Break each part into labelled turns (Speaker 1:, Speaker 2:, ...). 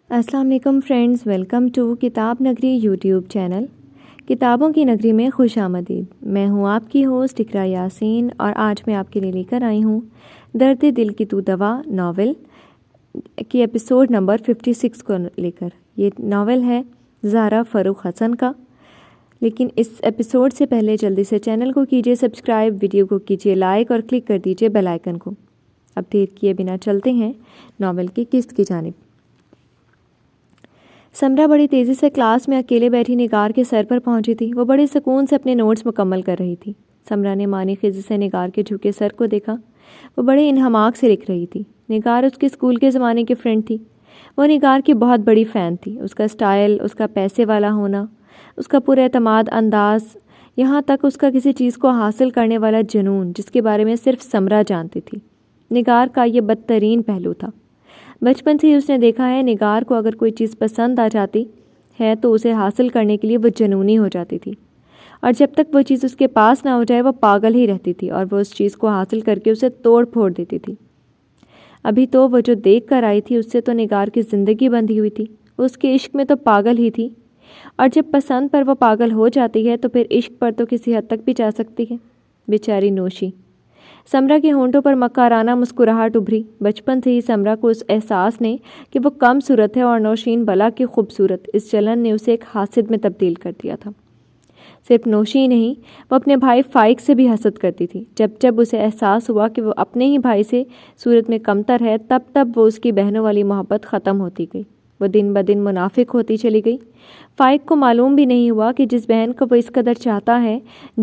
Speaker 1: السلام علیکم friends, welcome to کتاب نگری یوٹیوب چینل۔ کتابوں کی نگری میں خوش آمدید۔ میں ہوں آپ کی ہوسٹ اقرا یاسین، اور آج میں آپ کے لیے لے کر آئی ہوں درد دل کی تو دوا ناول کی ایپیسوڈ نمبر 56 کو لے کر۔ یہ ناول ہے زہرا فروخ حسن کا۔ لیکن اس ایپیسوڈ سے پہلے جلدی سے چینل کو کیجیے سبسکرائب، ویڈیو کو کیجیے لائک اور کلک کر دیجیے بیل آئیکن کو۔ اب دیر کیے بنا چلتے ہیں ناول کی قسط کی جانب۔ سمرا بڑی تیزی سے کلاس میں اکیلے بیٹھی نگار کے سر پر پہنچی تھی۔ وہ بڑے سکون سے اپنے نوٹس مکمل کر رہی تھی۔ سمرا نے مانی خزی سے نگار کے جھکے سر کو دیکھا۔ وہ بڑے انہماک سے لکھ رہی تھی۔ نگار اس کے اسکول کے زمانے کی فرینڈ تھی۔ وہ نگار کی بہت بڑی فین تھی۔ اس کا اسٹائل، اس کا پیسے والا ہونا، اس کا پر اعتماد انداز، یہاں تک اس کا کسی چیز کو حاصل کرنے والا جنون، جس کے بارے میں صرف سمرا جانتی تھی۔ نگار کا یہ بدترین پہلو تھا۔ بچپن سے ہی اس نے دیکھا ہے، نگار کو اگر کوئی چیز پسند آ جاتی ہے تو اسے حاصل کرنے کے لیے وہ جنونی ہو جاتی تھی، اور جب تک وہ چیز اس کے پاس نہ ہو جائے وہ پاگل ہی رہتی تھی، اور وہ اس چیز کو حاصل کر کے اسے توڑ پھوڑ دیتی تھی۔ ابھی تو وہ جو دیکھ کر آئی تھی اس سے تو نگار کی زندگی بندھی ہوئی تھی۔ وہ اس کے عشق میں تو پاگل ہی تھی، اور جب پسند پر وہ پاگل ہو جاتی ہے تو پھر عشق پر تو کسی حد تک بھی جا سکتی ہے۔ بیچاری نوشی۔ سمرا کے ہونٹوں پر مکارانہ مسکراہٹ ابھری۔ بچپن سے ہی سمرا کو اس احساس نے کہ وہ کم صورت ہے اور نوشین بلا کی خوبصورت، اس جلن نے اسے ایک حاسد میں تبدیل کر دیا تھا۔ صرف نوشی نہیں، وہ اپنے بھائی فائق سے بھی حسد کرتی تھی۔ جب جب اسے احساس ہوا کہ وہ اپنے ہی بھائی سے صورت میں کمتر ہے، تب تب وہ اس کی بہنوں والی محبت ختم ہوتی گئی۔ وہ دن بدن منافق ہوتی چلی گئی۔ فائق کو معلوم بھی نہیں ہوا کہ جس بہن کو وہ اس قدر چاہتا ہے،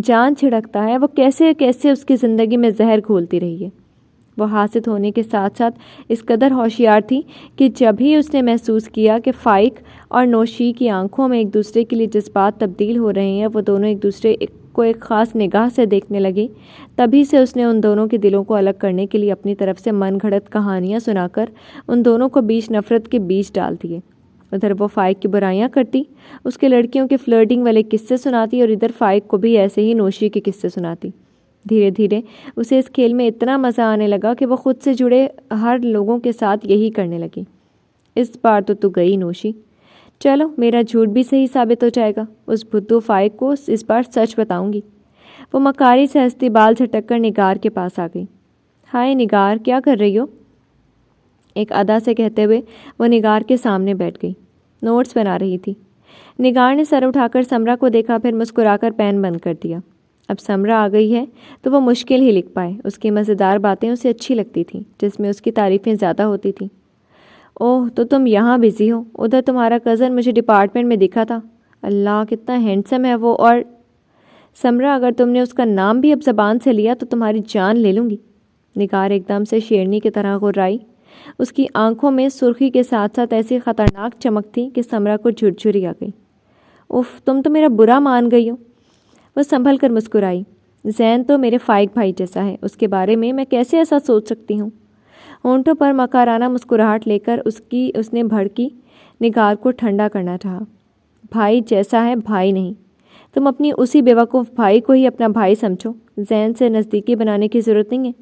Speaker 1: جان چھڑکتا ہے، وہ کیسے کیسے اس کی زندگی میں زہر گھولتی رہی ہے۔ وہ حاسد ہونے کے ساتھ ساتھ اس قدر ہوشیار تھی کہ جب ہی اس نے محسوس کیا کہ فائق اور نوشی کی آنکھوں میں ایک دوسرے کے لیے جذبات تبدیل ہو رہے ہیں، وہ دونوں ایک دوسرے کو ایک خاص نگاہ سے دیکھنے لگے، تبھی سے اس نے ان دونوں کے دلوں کو الگ کرنے کے لیے اپنی طرف سے من گھڑت کہانیاں سنا کر ان دونوں کو بیچ نفرت کے بیج ڈال دیے۔ ادھر وہ فائق کی برائیاں کرتی، اس کے لڑکیوں کے فلرٹنگ والے قصے سناتی، اور ادھر فائق کو بھی ایسے ہی نوشی کے قصے سناتی۔ دھیرے دھیرے اسے اس کھیل میں اتنا مزہ آنے لگا کہ وہ خود سے جڑے ہر لوگوں کے ساتھ یہی کرنے لگی۔ اس بار تو گئی نوشی، چلو میرا جھوٹ بھی صحیح ثابت ہو جائے گا۔ اس بدھو فائق کو اس بار سچ بتاؤں گی۔ وہ مکاری سے ہنستی بال جھٹک کر نگار کے پاس آ گئی۔ ہائے نگار، کیا کر رہی ہو؟ ایک ادا سے کہتے ہوئے وہ نگار کے سامنے بیٹھ گئی۔ نوٹس بنا رہی تھی۔ نگار نے سر اٹھا کر سمرا کو دیکھا، پھر مسکرا کر پین بند کر دیا۔ اب سمرا آ گئی ہے تو وہ مشکل ہی لکھ پائے۔ اس کی مزیدار باتیں اسے اچھی لگتی تھیں، جس میں اس کی تعریفیں زیادہ ہوتی تھیں۔ اوہ، تو تم یہاں بزی ہو؟ ادھر تمہارا کزن مجھے ڈپارٹمنٹ میں دکھا تھا۔ اللہ، کتنا ہینڈسم ہے وہ۔ اور سمرا، اگر تم نے اس کا نام بھی اب زبان سے لیا تو تمہاری جان لے لوں گی۔ نگار ایک دم سے شیرنی کی طرح غرائی۔ اس کی آنکھوں میں سرخی کے ساتھ ساتھ ایسی خطرناک چمک تھی کہ سمرا کو جھرجھری آ گئی۔ اف، تم تو میرا برا مان گئی ہو۔ وہ سنبھل کر مسکرائی۔ زین تو میرے فائق بھائی جیسا ہے، اس کے بارے میں کیسے ایسا سوچ سکتی ہوں؟ ہونٹوں پر مکارانہ مسکراہٹ لے کر اس نے بھڑکی نگار کو ٹھنڈا کرنا چاہا۔ بھائی جیسا ہے، بھائی نہیں۔ تم اپنی اسی بیوقوف بھائی کو ہی اپنا بھائی سمجھو۔ زین سے نزدیکی بنانے کی ضرورت نہیں ہے۔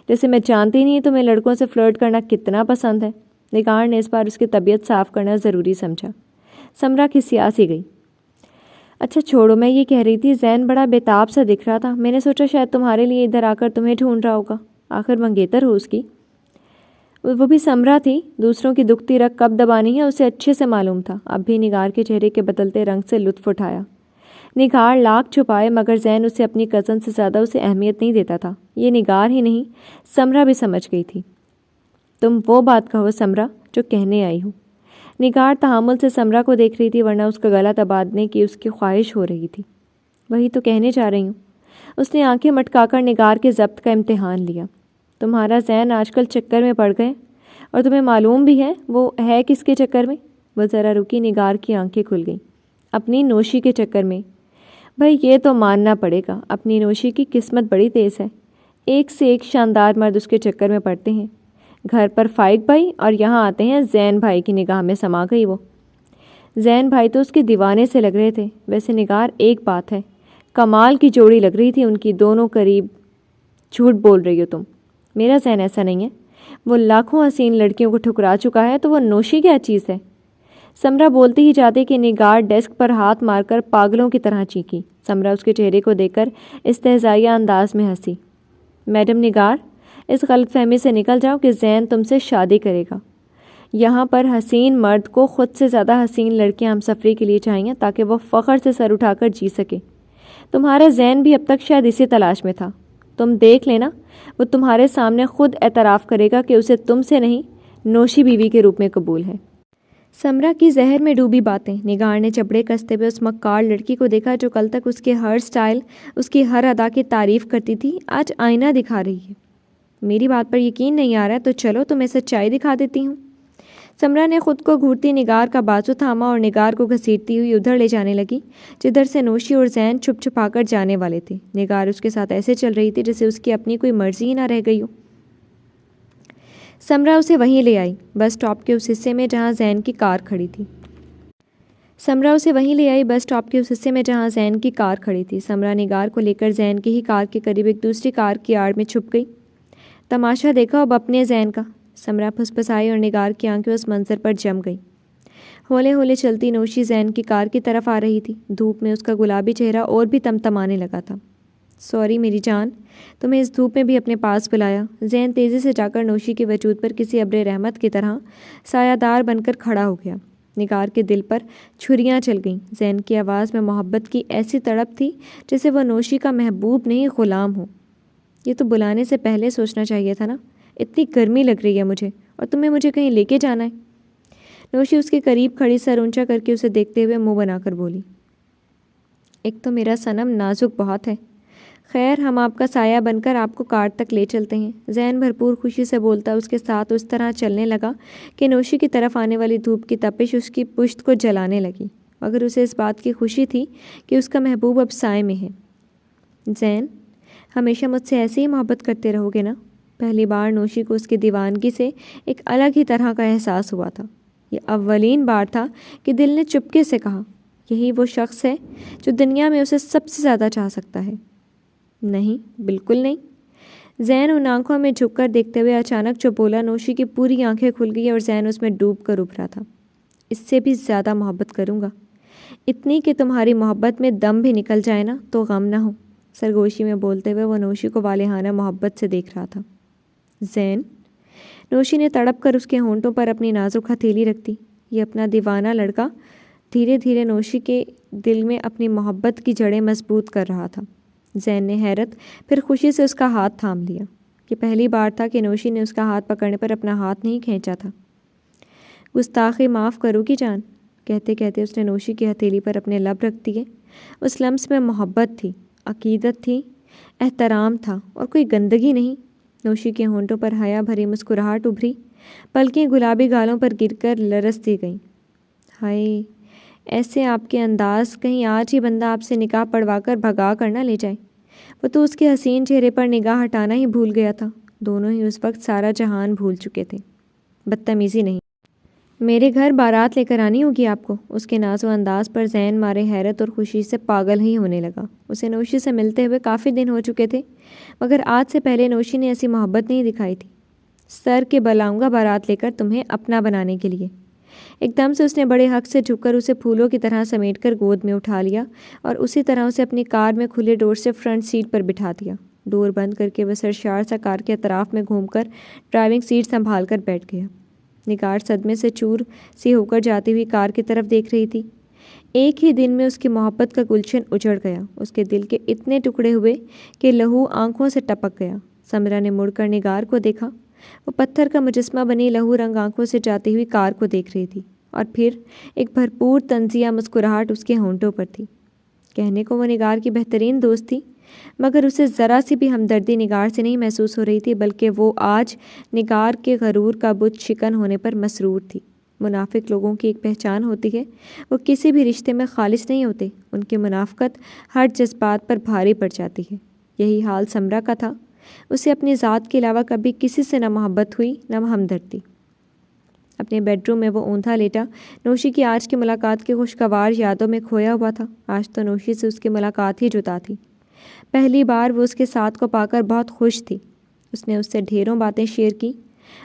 Speaker 1: جیسے میں جانتی نہیں تمہیں لڑکوں سے فلرٹ کرنا کتنا پسند ہے۔ نگار نے اس بار اس کی طبیعت صاف کرنا ضروری سمجھا۔ سمرا کھسیا سی گئی۔ اچھا چھوڑو، میں یہ کہہ رہی تھی زین بڑا بےتاب سا دکھ رہا تھا، میں نے سوچا شاید تمہارے لیے ادھر آ کر تمہیں ڈھونڈ رہا ہوگا، آخر منگیتر ہو اس کی۔ وہ بھی سمرا تھی، دوسروں کی دکھتی رگ کب دبانی ہے اسے اچھے سے معلوم تھا۔ اب بھی نگار کے چہرے کے بدلتے رنگ سے لطف اٹھایا۔ نگار لاکھ چھپائے مگر زین اسے اپنی کزن سے زیادہ اسے اہمیت نہیں دیتا تھا۔ یہ نگار ہی نہیں، سمرا بھی سمجھ گئی تھی۔ تم وہ بات کہو سمرا جو کہنے آئی ہوں۔ نگار تحمل سے سمرا کو دیکھ رہی تھی، ورنہ اس کا گلا دبانے کی اس کی خواہش ہو رہی تھی۔ وہی تو کہنے جا رہی ہوں۔ اس نے آنکھیں مٹکا کر نگار کے ضبط کا امتحان لیا۔ تمہارا زین آج کل چکر میں پڑ گئے، اور تمہیں معلوم بھی ہے وہ ہے کس کے چکر میں؟ وہ ذرا رکی، نگار کی آنکھیں کھل گئیں۔ اپنی نوشی کے چکر میں۔ بھائی یہ تو ماننا پڑے گا، اپنی نوشی کی قسمت بڑی تیز ہے۔ ایک سے ایک شاندار مرد اس کے چکر میں پڑتے ہیں۔ گھر پر فائق بھائی اور یہاں آتے ہیں زین بھائی کی نگاہ میں سما گئی وہ۔ زین بھائی تو اس کے دیوانے سے لگ رہے تھے۔ ویسے نگار ایک بات ہے، کمال کی جوڑی لگ رہی تھی ان کی دونوں قریب۔ جھوٹ بول رہی ہو تم، میرا زین ایسا نہیں ہے۔ وہ لاکھوں حسین لڑکیوں کو ٹھکرا چکا ہے تو وہ نوشی کیا چیز ہے؟ سمرا بولتی ہی جاتے کہ نگار ڈیسک پر ہاتھ مار کر پاگلوں کی طرح چیخی۔ سمرا اس کے چہرے کو دیکھ کر استہزائیہ انداز میں ہنسی۔ میڈم نگار، اس غلط فہمی سے نکل جاؤ کہ زین تم سے شادی کرے گا۔ یہاں پر حسین مرد کو خود سے زیادہ حسین لڑکیاں ہم سفری کے لیے چاہیے تاکہ وہ فخر سے سر اٹھا کر جی سکے۔ تمہارا زین بھی اب تک شاید اسی تلاش میں تھا۔ تم دیکھ لینا، وہ تمہارے سامنے خود اعتراف کرے گا کہ اسے تم سے نہیں، نوشی بیوی کے روپ میں قبول ہے۔ سمرا کی زہر میں ڈوبی باتیں۔ نگار نے چپڑے کستے ہوئے اس مکار لڑکی کو دیکھا جو کل تک اس کے ہر سٹائل، اس کی ہر ادا کی تعریف کرتی تھی، آج آئینہ دکھا رہی ہے۔ میری بات پر یقین نہیں آ رہا تو چلو تمہیں سچائی دکھا دیتی ہوں۔ سمرا نے خود کو گھورتی نگار کا بازو تھاما اور نگار کو گھسیٹتی ہوئی ادھر لے جانے لگی جدھر سے نوشی اور زین چھپ چھپا کر جانے والے تھے۔ نگار اس کے ساتھ ایسے چل رہی تھی جیسے اس کی اپنی کوئی مرضی ہی نہ رہ گئی ہو۔ سمرا اسے وہیں لے آئی، بس اسٹاپ کے اس حصے میں جہاں زین کی کار کھڑی تھی۔ سمرا نگار کو لے کر زین کی ہی کار کے قریب ایک دوسری کار کی آڑ میں چھپ گئی۔ تماشا دیکھو اب اپنے زین کا۔ سمرا پھسپھسائی اور نگار کی آنکھیں اس منظر پر جم گئی۔ ہولے ہولے چلتی نوشی زین کی کار کی طرف آ رہی تھی۔ دھوپ میں اس کا گلابی چہرہ اور بھی تمتمانے لگا تھا۔ سوری میری جان، تمہیں اس دھوپ میں بھی اپنے پاس بلایا۔ زین تیزی سے جا کر نوشی کے وجود پر کسی ابر رحمت کی طرح سایہ دار بن کر کھڑا ہو گیا۔ نگار کے دل پر چھریاں چل گئیں۔ زین کی آواز میں محبت کی ایسی تڑپ تھی جیسے وہ نوشی کا محبوب نہیں غلام ہو۔ یہ تو بلانے سے پہلے سوچنا چاہیے تھا نا، اتنی گرمی لگ رہی ہے مجھے، اور تمہیں مجھے کہیں لے کے جانا ہے۔ نوشی اس کے قریب کھڑی سر اونچا کر کے اسے دیکھتے ہوئے منہ بنا کر بولی، ایک تو میرا صنم نازک بہت ہے، خیر ہم آپ کا سایہ بن کر آپ کو کار تک لے چلتے ہیں۔ زین بھرپور خوشی سے بولتا اس کے ساتھ اس طرح چلنے لگا کہ نوشی کی طرف آنے والی دھوپ کی تپش اس کی پشت کو جلانے لگی، مگر اسے اس بات کی خوشی تھی کہ اس کا محبوب اب سائے میں ہے۔ زین، ہمیشہ مجھ سے ایسے ہی محبت کرتے رہو گے نا؟ پہلی بار نوشی کو اس کی دیوانگی سے ایک الگ ہی طرح کا احساس ہوا تھا۔ یہ اولین بار تھا کہ دل نے چپکے سے کہا، یہی وہ شخص ہے جو دنیا میں اسے سب سے زیادہ چاہ سکتا ہے۔ نہیں، بالکل نہیں۔ زین ان آنکھوں میں جھک کر دیکھتے ہوئے اچانک جو بولا، نوشی کی پوری آنکھیں کھل گئی اور زین اس میں ڈوب کر ابھرا تھا۔ اس سے بھی زیادہ محبت کروں گا، اتنی کہ تمہاری محبت میں دم بھی نکل جائے نا تو غم نہ ہو۔ سرگوشی میں بولتے ہوئے وہ نوشی کو والہانہ محبت سے دیکھ رہا تھا۔ زین، نوشی نے تڑپ کر اس کے ہونٹوں پر اپنی نازک ہتھیلی رکھ دی۔ یہ اپنا دیوانہ لڑکا دھیرے دھیرے نوشی کے دل میں اپنی محبت کی جڑیں مضبوط کر رہا تھا۔ زین نے حیرت پھر خوشی سے اس کا ہاتھ تھام لیا۔ یہ پہلی بار تھا کہ نوشی نے اس کا ہاتھ پکڑنے پر اپنا ہاتھ نہیں کھینچا تھا۔ گستاخی معاف کرو گی جان، کہتے کہتے اس نے نوشی کی ہتھیلی پر اپنے لب رکھ دیے۔ اس لمس میں محبت تھی، عقیدت تھی، احترام تھا اور کوئی گندگی نہیں۔ نوشی کے ہونٹوں پر حیا بھری مسکراہٹ ابھری، پلکیں گلابی گالوں پر گر کر لرز دی گئیں۔ ہائے، ایسے آپ کے انداز، کہیں آج ہی بندہ آپ سے نکاح پڑھوا کر بھگا کر نہ لے جائے۔ وہ تو اس کے حسین چہرے پر نگاہ ہٹانا ہی بھول گیا تھا۔ دونوں ہی اس وقت سارا جہان بھول چکے تھے۔ بدتمیزی نہیں، میرے گھر بارات لے کر آنی ہوگی آپ کو۔ اس کے ناز و انداز پر زین مارے حیرت اور خوشی سے پاگل ہی ہونے لگا۔ اسے نوشی سے ملتے ہوئے کافی دن ہو چکے تھے، مگر آج سے پہلے نوشی نے ایسی محبت نہیں دکھائی تھی۔ سر کے بل آؤں گا بارات لے کر تمہیں اپنا بنانے کے لیے۔ ایک دم سے اس نے بڑے حق سے جھک کر اسے پھولوں کی طرح سمیٹ کر گود میں اٹھا لیا اور اسی طرح اسے اپنی کار میں کھلے ڈور سے فرنٹ سیٹ پر بٹھا دیا۔ ڈور بند کر کے وہ سرشار سا کار کے اطراف میں گھوم کر ڈرائیونگ سیٹ سنبھال کر بیٹھ گیا۔ نگار صدمے سے چور سی ہو کر جاتی ہوئی کار کی طرف دیکھ رہی تھی۔ ایک ہی دن میں اس کی محبت کا گلشن اجڑ گیا۔ اس کے دل کے اتنے ٹکڑے ہوئے کہ لہو آنکھوں سے ٹپک گیا۔ سمرا نے مڑ کر نگار کو دیکھا۔ وہ پتھر کا مجسمہ بنی لہو رنگ آنکھوں سے جاتی ہوئی کار کو دیکھ رہی تھی اور پھر ایک بھرپور طنزیہ مسکراہٹ اس کے ہونٹوں پر تھی۔ کہنے کو وہ نگار کی بہترین دوست تھی، مگر اسے ذرا سی بھی ہمدردی نگار سے نہیں محسوس ہو رہی تھی، بلکہ وہ آج نگار کے غرور کا بت شکن ہونے پر مسرور تھی۔ منافق لوگوں کی ایک پہچان ہوتی ہے، وہ کسی بھی رشتے میں خالص نہیں ہوتے، ان کی منافقت ہر جذبات پر بھاری پڑ جاتی ہے۔ یہی حال سمرا کا تھا۔ اسے اپنی ذات کے علاوہ کبھی کسی سے نہ محبت ہوئی نہ ہمدردی۔ اپنے بیڈ روم میں وہ اوندا لیٹا نوشی کی آج کی ملاقات کی خوشگوار یادوں میں کھویا ہوا تھا۔ آج تو نوشی سے اس کی ملاقات ہی جدا تھی۔ پہلی بار وہ اس کے ساتھ کو پا کر بہت خوش تھی۔ اس نے اس سے ڈھیروں باتیں شیئر کی،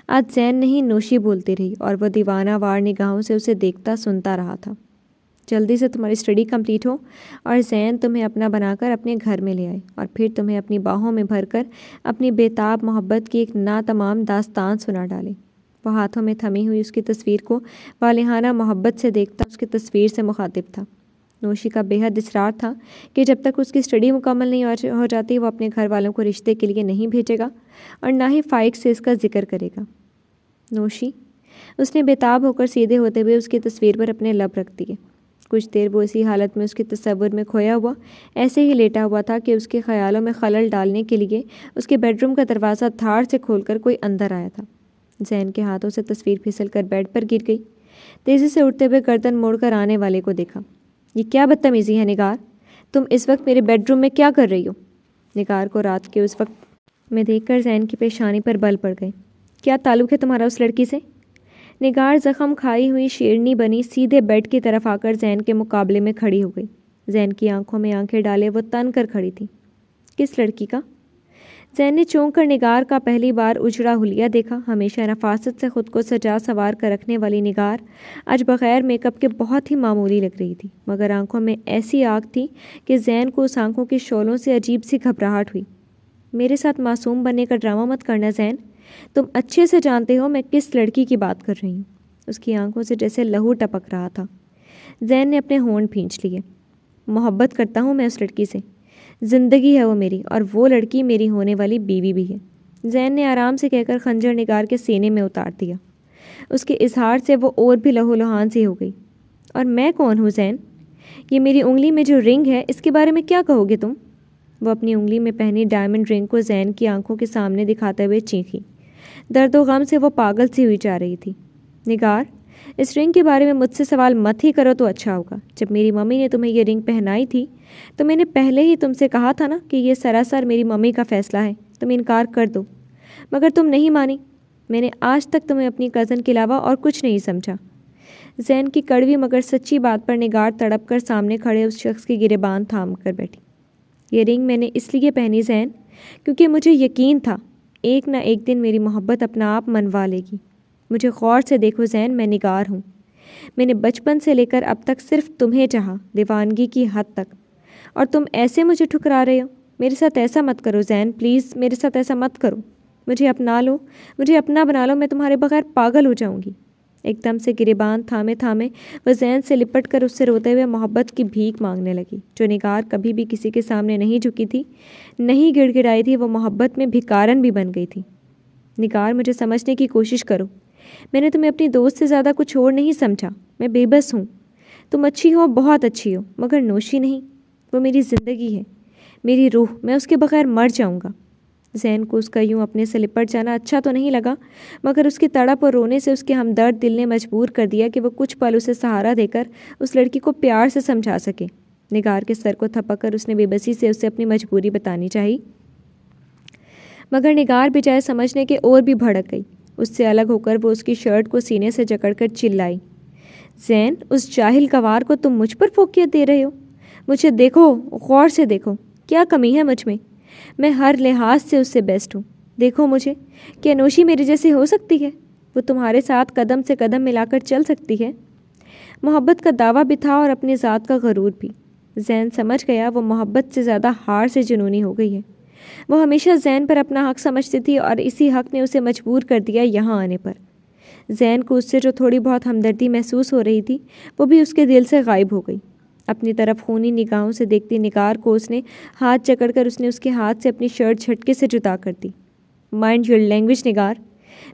Speaker 1: آج زین نہیں نوشی بولتی رہی اور وہ دیوانہ وار نگاہوں سے اسے دیکھتا سنتا رہا تھا۔ جلدی سے تمہاری اسٹڈی کمپلیٹ ہو اور زین تمہیں اپنا بنا کر اپنے گھر میں لے آئے اور پھر تمہیں اپنی باہوں میں بھر کر اپنی بےتاب محبت کی ایک ناتمام داستان سنا ڈالے۔ وہ ہاتھوں میں تھمی ہوئی اس کی تصویر کو والہانہ محبت سے دیکھتا اس کی تصویر سے مخاطب تھا۔ نوشی کا بے حد اصرار تھا کہ جب تک اس کی اسٹڈی مکمل نہیں ہو جاتی وہ اپنے گھر والوں کو رشتے کے لیے نہیں بھیجے گا اور نہ ہی فائق سے اس کا ذکر کرے گا۔ نوشی، اس نے بےتاب ہو کر سیدھے ہوتے ہوئے اس کی تصویر پر اپنے لب رکھ دیے۔ کچھ دیر وہ اسی حالت میں اس کے تصور میں کھویا ہوا ایسے ہی لیٹا ہوا تھا کہ اس کے خیالوں میں خلل ڈالنے کے لیے اس کے بیڈ روم کا دروازہ دھاڑ سے کھول کر کوئی اندر آیا تھا۔ زین کے ہاتھوں سے تصویر پھسل کر بیڈ پر گر گئی۔ تیزی سے اٹھتے ہوئے گردن موڑ کر آنے والے کو دیکھا۔ یہ کیا بدتمیزی ہے نگار؟ تم اس وقت میرے بیڈ روم میں کیا کر رہی ہو؟ نگار کو رات کے اس وقت میں دیکھ کر زین کی پیشانی پر بل پڑ گئے۔ کیا تعلق ہے تمہارا اس لڑکی سے؟ نگار زخم کھائی ہوئی شیرنی بنی سیدھے بیڈ کی طرف آ کر زین کے مقابلے میں کھڑی ہو گئی۔ زین کی آنکھوں میں آنکھیں ڈالے وہ تن کر کھڑی تھی۔ کس لڑکی کا؟ زین نے چونک کر نگار کا پہلی بار اجڑا حلیہ دیکھا۔ ہمیشہ نفاست سے خود کو سجا سنوار کر رکھنے والی نگار آج بغیر میک اپ کے بہت ہی معمولی لگ رہی تھی، مگر آنکھوں میں ایسی آگ تھی کہ زین کو اس آنکھوں کی شعلوں سے عجیب سی گھبراہٹ ہوئی۔ میرے ساتھ معصوم بننے کا ڈرامہ مت کرنا زین، تم اچھے سے جانتے ہو میں کس لڑکی کی بات کر رہی ہوں۔ اس کی آنکھوں سے جیسے لہو ٹپک رہا تھا۔ زین نے اپنے ہونٹ بھینچ لیے۔ محبت کرتا ہوں میں اس لڑکی سے، زندگی ہے وہ میری، اور وہ لڑکی میری ہونے والی بیوی بھی ہے، زین نے آرام سے کہہ کر خنجر نگار کے سینے میں اتار دیا۔ اس کے اظہار سے وہ اور بھی لہو لہان سی ہو گئی۔ اور میں کون ہوں زین؟ یہ میری انگلی میں جو رنگ ہے اس کے بارے میں کیا کہو گے تم؟ وہ اپنی انگلی میں پہنی ڈائمنڈ رنگ کو زین کی آنکھوں کے سامنے دکھاتے ہوئے چیخی۔ درد و غم سے وہ پاگل سی ہوئی جا رہی تھی۔ نگار، اس رنگ کے بارے میں مجھ سے سوال مت ہی کرو تو اچھا ہوگا۔ جب میری ممی نے تمہیں یہ رنگ پہنائی تھی تو میں نے پہلے ہی تم سے کہا تھا نا کہ یہ سراسر میری ممی کا فیصلہ ہے، تم انکار کر دو، مگر تم نہیں مانی۔ میں نے آج تک تمہیں اپنی کزن کے علاوہ اور کچھ نہیں سمجھا۔ زین کی کڑوی مگر سچی بات پر نگار تڑپ کر سامنے کھڑے اس شخص کی گریبان تھام کر بیٹھی۔ یہ رنگ میں نے اس لیے پہنی زین کیونکہ مجھے یقین تھا ایک نہ ایک دن میری محبت اپنا آپ منوا لے گی۔ مجھے غور سے دیکھو زین، میں نگار ہوں۔ میں نے بچپن سے لے کر اب تک صرف تمہیں چاہا، دیوانگی کی حد تک، اور تم ایسے مجھے ٹھکرا رہے ہو۔ میرے ساتھ ایسا مت کرو زین، پلیز میرے ساتھ ایسا مت کرو۔ مجھے اپنا لو، مجھے اپنا بنا لو، میں تمہارے بغیر پاگل ہو جاؤں گی۔ ایک دم سے گریبان تھامے تھامے وہ زین سے لپٹ کر اس سے روتے ہوئے محبت کی بھیک مانگنے لگی۔ جو نگار کبھی بھی کسی کے سامنے نہیں جھکی تھی، نہیں گڑ گڑائی تھی، وہ محبت میں بھکارن بھی بن گئی تھی۔ نگار، مجھے سمجھنے کی کوشش کرو، میں نے تمہیں اپنی دوست سے زیادہ کچھ اور نہیں سمجھا۔ میں بے بس ہوں۔ تم اچھی ہو، بہت اچھی ہو، مگر نوشی نہیں۔ وہ میری زندگی ہے، میری روح، میں اس کے بغیر مر جاؤں گا۔ زین کو اس کا یوں اپنے سے لپٹ جانا اچھا تو نہیں لگا، مگر اس کی تڑپ اور رونے سے اس کے ہمدرد دل نے مجبور کر دیا کہ وہ کچھ پل اسے سہارا دے کر اس لڑکی کو پیار سے سمجھا سکے۔ نگار کے سر کو تھپک کر اس نے بے بسی سے اسے اپنی مجبوری بتانی چاہی، مگر نگار بجائے سمجھنے کے اور بھی بھڑک گئی۔ اس سے الگ ہو کر وہ اس کی شرٹ کو سینے سے جکڑ کر چلائی، زین، اس جاہل گوار کو تم مجھ پر فوقیت دے رہے ہو؟ مجھے دیکھو، غور سے دیکھو، کیا کمی ہے مجھ میں ہر لحاظ سے اس سے بیسٹ ہوں۔ دیکھو مجھے، کیا نوشی میرے جیسی ہو سکتی ہے؟ وہ تمہارے ساتھ قدم سے قدم ملا کر چل سکتی ہے؟ محبت کا دعویٰ بھی تھا اور اپنی ذات کا غرور بھی۔ زین سمجھ گیا وہ محبت سے زیادہ ہار سے جنونی ہو گئی ہے۔ وہ ہمیشہ زین پر اپنا حق سمجھتی تھی اور اسی حق نے اسے مجبور کر دیا یہاں آنے پر۔ زین کو اس سے جو تھوڑی بہت ہمدردی محسوس ہو رہی تھی وہ بھی اس کے دل سے غائب ہو گئی۔ اپنی طرف خونی نگاہوں سے دیکھتی نگار کو اس نے ہاتھ جکڑ کر اس نے اس کے ہاتھ سے اپنی شرٹ جھٹکے سے جدا کر دی۔ مائنڈ یور لینگویج نگار،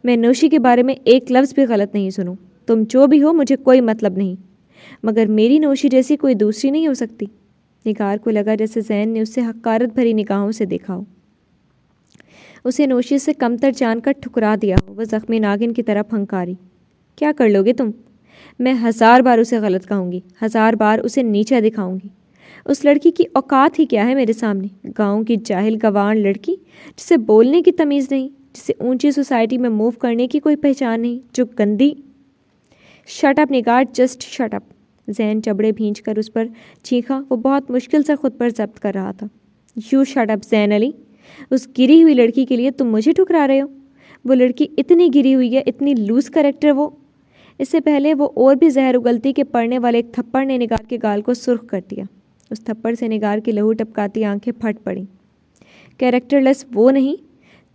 Speaker 1: میں نوشی کے بارے میں ایک لفظ بھی غلط نہیں سنوں۔ تم جو بھی ہو مجھے کوئی مطلب نہیں، مگر میری نوشی جیسی کوئی دوسری نہیں ہو سکتی۔ نگار کو لگا جیسے زین نے اس سے حقارت بھری نگاہوں سے دیکھا ہو، اسے نوشی سے کمتر جان کر ٹھکرا دیا ہو۔ وہ زخمی ناگن کی طرح پھنکاری، کیا کر لو گے تم؟ میں 1000 بار اسے غلط کہوں گی، 1000 بار اسے نیچا دکھاؤں گی۔ اس لڑکی کی اوقات ہی کیا ہے میرے سامنے؟ گاؤں کی جاہل گوان لڑکی جسے بولنے کی تمیز نہیں، جسے اونچی سوسائٹی میں موو کرنے کی کوئی پہچان نہیں، جو گندی۔ شٹ اپ نگار، جسٹ شٹ اپ۔ زین چبڑے بھینچ کر اس پر چیخا۔ وہ بہت مشکل سے خود پر ضبط کر رہا تھا۔ یو شٹ اپ زین علی، اس گری ہوئی لڑکی کے لیے تم مجھے ٹھکرا رہے ہو؟ وہ لڑکی اتنی گری ہوئی ہے، اتنی لوز کریکٹر وہ۔ اس سے پہلے وہ اور بھی زہر اگلتی کہ پڑنے والے ایک تھپڑ نے نگار کے گال کو سرخ کر دیا۔ اس تھپڑ سے نگار کی لہو ٹپکاتی آنکھیں پھٹ پڑیں۔ کیریکٹر لیس وہ نہیں،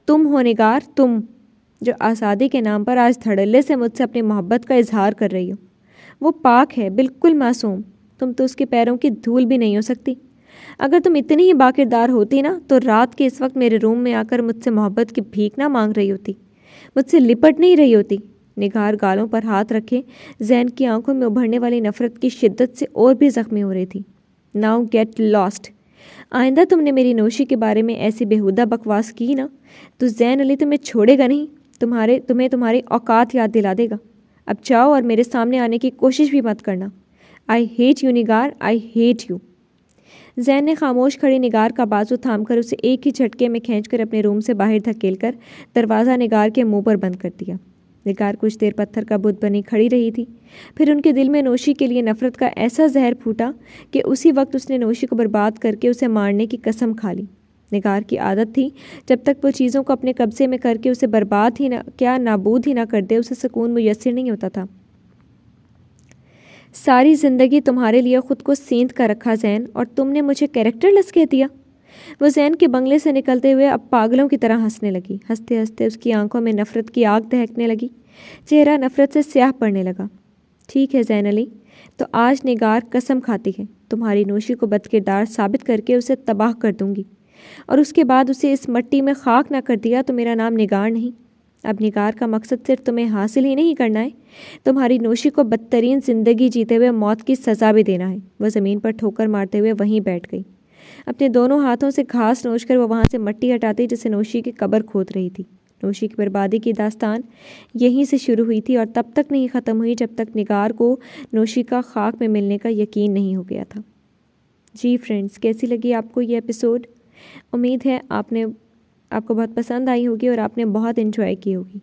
Speaker 1: تم ہو نگار، تم جو آزادی کے نام پر آج دھڑلے سے مجھ سے اپنی محبت کا اظہار کر رہی ہو۔ وہ پاک ہے، بالکل معصوم، تم تو اس کے پیروں کی دھول بھی نہیں ہو سکتی۔ اگر تم اتنی ہی باکردار ہوتی نا تو رات کے اس وقت میرے روم میں آ کر مجھ سے محبت کی بھیک نہ مانگ رہی ہوتی، مجھ سے لپٹ نہیں رہی ہوتی۔ نگار گالوں پر ہاتھ رکھے زین کی آنکھوں میں ابھرنے والی نفرت کی شدت سے اور بھی زخمی ہو رہی تھی۔ Now get lost. آئندہ تم نے میری نوشی کے بارے میں ایسی بیہودہ بکواس کی نا تو زین علی تمہیں چھوڑے گا نہیں، تمہیں تمہاری اوقات یاد دلا دے گا۔ اب جاؤ اور میرے سامنے آنے کی کوشش بھی مت کرنا۔ آئی ہیٹ یو نگار، آئی ہیٹ یو۔ زین نے خاموش کھڑی نگار کا بازو تھام کر اسے ایک ہی جھٹکے میں کھینچ کر اپنے روم سے باہر دھکیل کر دروازہ نگار کے منہ پر بند کر دیا۔ نگار کچھ دیر پتھر کا بت بنی کھڑی رہی تھی، پھر ان کے دل میں نوشی کے لیے نفرت کا ایسا زہر پھوٹا کہ اسی وقت اس نے نوشی کو برباد کر کے اسے مارنے کی قسم کھا لی۔ نگار کی عادت تھی جب تک وہ چیزوں کو اپنے قبضے میں کر کے اسے برباد ہی نہ نابود ہی نہ کر دے اسے سکون میسر نہیں ہوتا تھا۔ ساری زندگی تمہارے لیے خود کو سیندھ کر رکھا زین، اور تم نے مجھے کیریکٹر لیس کہہ دیا۔ وہ زین کے بنگلے سے نکلتے ہوئے اب پاگلوں کی طرح ہنسنے لگی۔ ہنستے ہنستے اس کی آنکھوں میں نفرت کی آگ دہکنے لگی، چہرہ نفرت سے سیاہ پڑنے لگا۔ ٹھیک ہے زین علی، تو آج نگار قسم کھاتی ہے تمہاری نوشی کو بدکردار ثابت کر کے اسے تباہ کر دوں گی، اور اس کے بعد اسے اس مٹی میں خاک نہ کر دیا تو میرا نام نگار نہیں۔ اب نگار کا مقصد صرف تمہیں حاصل ہی نہیں کرنا ہے، تمہاری نوشی کو بدترین زندگی جیتے ہوئے موت کی سزا بھی دینا ہے۔ وہ زمین پر ٹھوکر مارتے ہوئے وہیں بیٹھ گئی۔ اپنے دونوں ہاتھوں سے گھاس نوچ کر وہ وہاں سے مٹی ہٹاتی جسے نوشی کی قبر کھود رہی تھی۔ نوشی کی بربادی کی داستان یہیں سے شروع ہوئی تھی اور تب تک نہیں ختم ہوئی جب تک نگار کو نوشی کا خاک میں ملنے کا یقین نہیں ہو گیا تھا۔ جی فرینڈز، کیسی لگی آپ کو یہ ایپیسوڈ؟ امید ہے آپ کو بہت پسند آئی ہوگی اور آپ نے بہت انجوائے کی ہوگی۔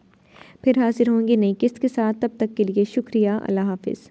Speaker 1: پھر حاضر ہوں گے نئی قسط کے ساتھ، تب تک کے لیے شکریہ، اللہ حافظ۔